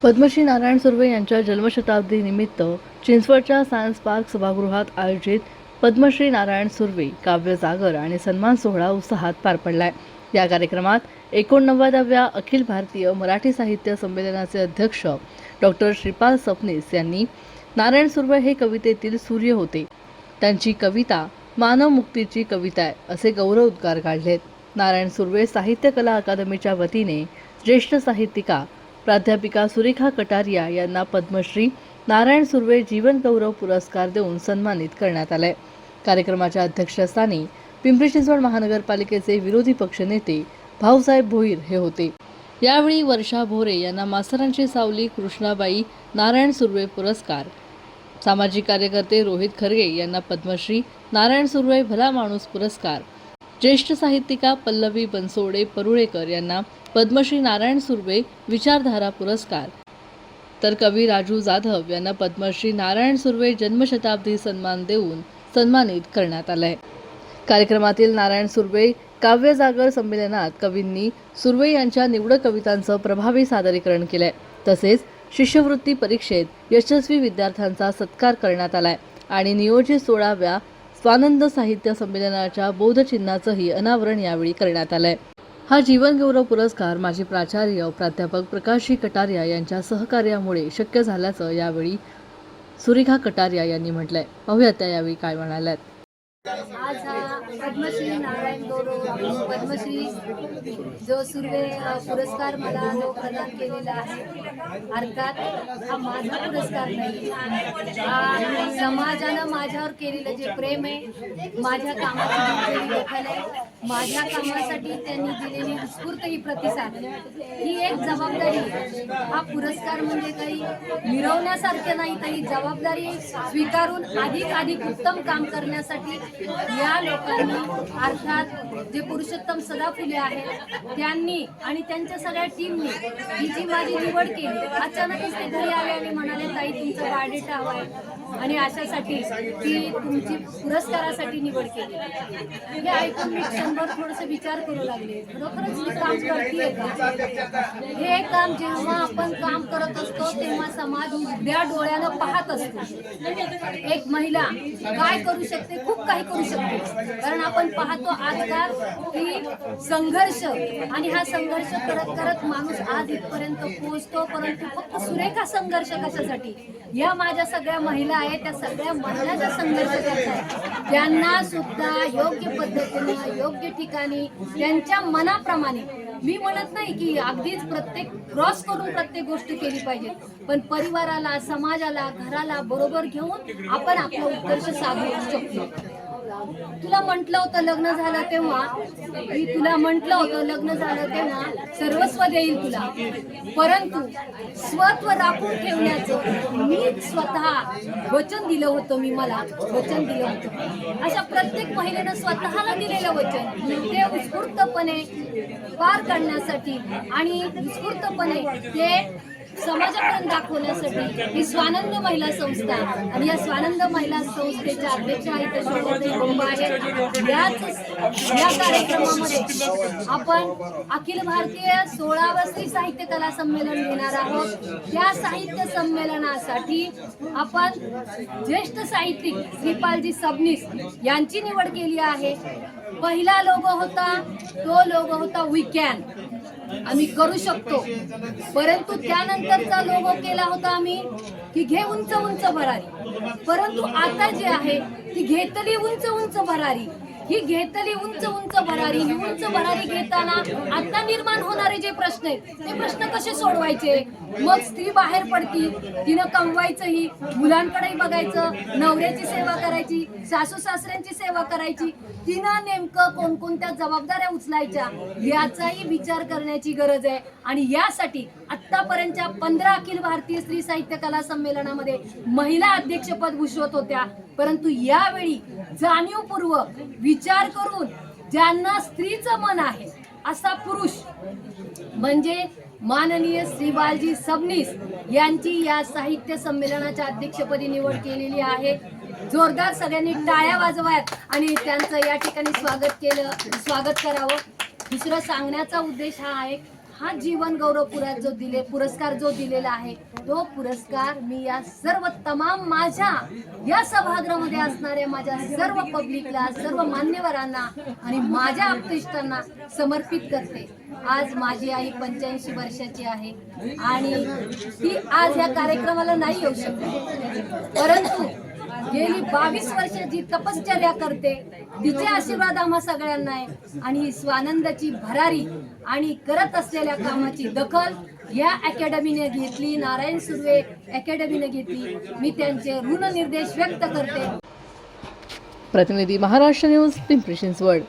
पद्मश्री नारायण सुर्वे यांच्या जन्मशताब्दी निमित्त चिंचवडच्या सायन्स पार्क सभागृहात आयोजित पद्मश्री नारायण सुर्वे काव्य जागर आणि सन्मान सोहळा उत्साहात पार पडलाय। या कार्यक्रमात 89व्या अखिल भारतीय मराठी साहित्य संमेलनाचे अध्यक्ष डॉक्टर श्रीपाल सबनीस यांनी नारायण सुर्वे हे कवितेतील सूर्य होते, त्यांची कविता मानव मुक्तीची कविता आहे असे गौरवोद्गार काढलेत। नारायण सुर्वे साहित्य कला अकादमीच्या वतीने ज्येष्ठ साहित्यिका प्राध्यापिका सुरेखा कटारिया यांना पद्मश्री नारायण सुर्वे जीवन गौरव पुरस्कार देऊन सन्मानित करण्यात आले। कार्यक्रमाच्या अध्यक्षस्थानी पिंपरी चिंचवड महानगरपालिकेचे विरोधी पक्षनेते भाऊसाहेब भोईर हे होते। यावेळी वर्षा भोरे यांना मास्तरांची सावली कृष्णाबाई नारायण सुर्वे पुरस्कार, सामाजिक कार्यकर्ते रोहित खरगे यांना पद्मश्री नारायण सुर्वे भला माणूस पुरस्कार, ज्येष्ठ साहित्यिका पल्लवी बनसोडे परुळेकर यांना पद्मश्री नारायण सुर्वे विचारधारा पुरस्कार, तर कवी राजू जाधव यांना पद्मश्री नारायण सुर्वे जन्मशताब्दी सन्मान देऊन सन्मानित करण्यात आले। कार्यक्रमातील नारायण सुर्वे काव्य जागर संमेलनात कवींनी सुर्वे यांच्या निवडक कवितांचं प्रभावी सादरीकरण केले। तसेच शिष्यवृत्ती परीक्षेत यशस्वी विद्यार्थ्यांचा सत्कार करण्यात आलाय आणि नियोजित 16व्या स्वानंद साहित्य संमेलनाच्या बोधचिन्हाचंही अनावरण यावेळी करण्यात आलंय। हा जीवन गौरव पुरस्कार माजी प्राचार्य प्राध्यापक प्रकाश कटारिया यांच्या सहकार्यामुळे शक्य झाल्याचं यावेळी सुरेखा कटारिया यांनी म्हटलंय। पाहूया त्या यावेळी काय म्हणाल्यात। आज हा पद्मश्री नारायण गौरव पद्मश्री जो सुर्वे पुरस्कार मला जो प्रदान केलेला आहे, अर्थात हा माझा पुरस्कार नाही, हा समाजानं माझ्यावर केलेलं जे प्रेम आहे, माझ्या कामाची दिलेली दखल आहे, माझ्या कामासाठी त्यांनी दिलेली उत्स्फूर्त ही प्रतिसाद, ही एक जबाबदारी। हा पुरस्कार म्हणजे काही मिरवण्यासारखे नाही, तर ही जबाबदारी स्वीकारून अधिक उत्तम काम करण्यासाठी या लोकांनी, अर्थात जे पुरुषोत्तम सदाफुले आहेत त्यांनी आणि त्यांच्या सगळ्या टीमनी ही जी माझी निवड केली, अचानकच ते घरी आले आणि म्हणाले, ताई तुमचा बायोडेटा हवा आहे आणि अशासाठी की तुमची पुरस्कारासाठी निवड केली। हे ऐकून मी क्षणभर थोडंसं विचार करू लागले, खरोखरच मी काम करते का? हे काम जेव्हा आपण काम करत असतो तेव्हा समाज उघड्या डोळ्यानं पाहत असतो। एक महिला काय करू शकते, खूप काही करू शकते, कारण आपण पाहतो आजकाल की संघर्ष, आणि हा संघर्ष करत करत माणूस आज इथपर्यंत पोहोचतो। परंतु फक्त सुरेखा संघर्ष कशासाठी? या माझ्या सगळ्या महिला आहेत, त्या सगळ्या महिला ज्या संघर्ष करतात त्यांना सुद्धा योग्य पद्धतीने योग्य ठिकाणी त्यांच्या मनाप्रमाणे, मी म्हणत नाही की अगदीच प्रत्येक क्रॉस करून प्रत्येक गोष्ट केली पाहिजे, पण परिवाराला, समाजाला, घराला बरोबर घेऊन आपण आपलं उत्कर्ष साधू शकतो। तुला म्हटलं होतं लग्न झालं तेव्हा, मी तुला म्हटलं होतं लग्न झालं तेव्हा सर्वस्व देईल तुला, परंतु स्वत्व राखून ठेवण्याचं मी स्वतः वचन दिलं होतं, मला वचन दिलं होतं। अशा प्रत्येक महिलेनं स्वतःला दिलेलं वचन ते उत्स्फूर्तपणे पार करण्यासाठी आणि उत्स्फूर्तपणे ते समाजापर्यंत दाखवण्यासाठी ही स्वानंद महिला संस्था आणि या स्वानंद महिला संस्थेच्या अध्यक्ष आहेत शोभाताई बोंबा आहेत। या कार्यक्रमामध्ये आपण अखिल भारतीय 16वे स्त्री साहित्य कला संमेलन घेणार आहोत। त्या साहित्य संमेलनासाठी आपण ज्येष्ठ साहित्यिक श्रीपालजी सबनीस यांची निवड केली आहे। पहिला लोगो होता, तो लोगो होता वी कॅन, आम्ही करू शकतो, परंतु त्यानंतरचा लोगो केला होता आम्ही की घे उंच उंच भरारी, परंतु आता जे आहे ती घेतली उंच उंच भरारी, ही घेतली उंच उंच भरारी, ही उंच भरारी घेताना आता निर्माण होणारे जे प्रश्न आहेत ते प्रश्न कसे सोडवायचे? मग स्त्री बाहेर पडती, तिनं कमवायचंही, मुलांकडेही बघायचं, नवऱ्याची सेवा करायची, सासू सासऱ्यांची सेवा करायची, तिनं नेमकं कोणकोणत्या जबाबदाऱ्या उचलायच्या याचाही विचार करण्याची गरज आहे। आणि यासाठी आतापर्यंतच्या 15 अखिल भारतीय स्त्री साहित्य कला संमेलनामध्ये महिला अध्यक्षपद भूषवत होत्या, परंतु यावेळी जाणीवपूर्वक विचार करून ज्यांना स्त्रीचं मन आहे असा पुरुष म्हणजे माननीय श्रीपालजी सबनीस यांची या साहित्य संमेलनाच्या अध्यक्षपदी निवड केलेली आहे। जोरदार सगळ्यांनी टाळ्या वाजवाव्यात आणि त्यांचं या ठिकाणी स्वागत करावं। दुसरं सांगण्याचा उद्देश हा आहे, हा जीवन गौरव पुरस्कार जो दिलेला आहे, तो पुरस्कार मी या सर्व तमाम माझ्या या सभागृहामध्ये असणाऱ्या माझ्या सर्व पब्लिकला, सर्व मान्यवरांना आणि माझ्या आप्तेष्टांना समर्पित करते. आज माझी आई 85 वर्षाची आहे आणि ती आज या कार्यक्रमाला नाही येऊ शकते, परंतु गेली 22 वर्ष जी तपश्चर्या करते, तिचे आशीर्वाद आम्हा सगळ्यांना आहे आणि ही स्वानंदाची भरारी आणि करत असलेल्या कामाची दखल या अकॅडमीने घेतली, नारायण सुर्वे अकॅडमीने घेतली. मी त्यांचे ऋण निर्देश व्यक्त करते. प्रतिनिधी महाराष्ट्र न्यूज, पिंपरी चिंचवड.